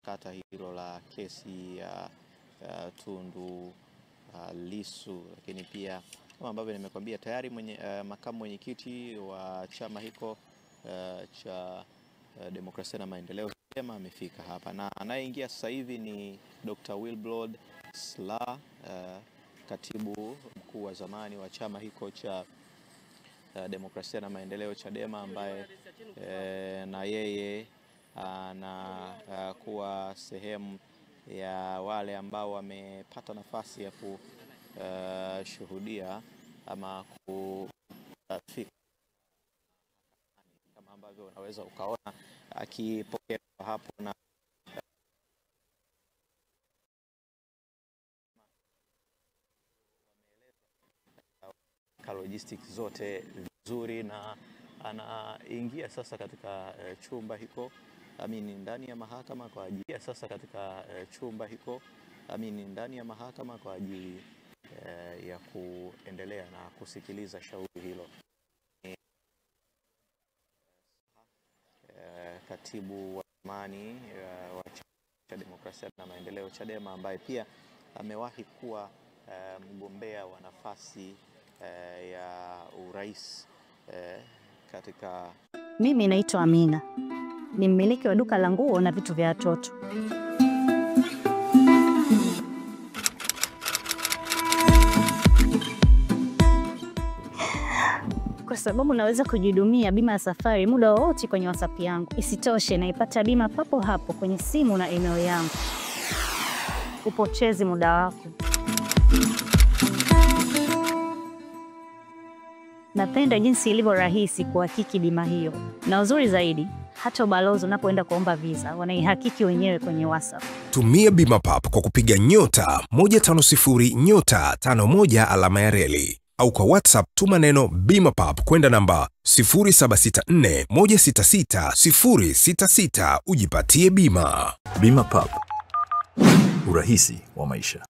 sakata hilo la kesi ya Tundu Lissu, lakini pia kama ambavyo nimekwambia tayari makamu mwenyekiti wa chama hiko cha Demokrasia na Maendeleo Chadema amefika hapa, na anayeingia sasa hivi ni Dr. Wilbrod Slaa, katibu mkuu wa zamani wa chama hiko cha Demokrasia na Maendeleo Chadema, ambaye na yeye anakuwa sehemu ya wale ambao wamepata nafasi ya kushuhudia ama kufika, kama ambavyo unaweza ukaona akipokea hapo na logistics zote vizuri, na anaingia sasa katika chumba hiko ndani ya mahakama kwa ajili ya kuendelea na kusikiliza shauri hilo. Katibu wa zamani wa cha Demokrasia na Maendeleo Chadema, ambaye pia amewahi kuwa mgombea wa nafasi ya urais katika. Mimi naitwa Amina, ni mmiliki wa duka la nguo na vitu vya watoto. Kwa sababu naweza kujihudumia bima ya safari muda wowote kwenye WhatsApp yangu. Isitoshe, naipata bima papo hapo kwenye simu na email yangu. Upotezi muda wako. Napenda jinsi ilivyo rahisi kuhakiki bima hiyo. Na uzuri zaidi, hata ubalozi unapoenda kuomba visa wanaihakiki wenyewe kwenye WhatsApp. Tumia BimaPapp kwa kupiga *150*51 alama ya reli, au kwa WhatsApp tuma neno BimaPapp kwenda namba 0764166066 ujipatie bima. BimaPapp, urahisi wa maisha.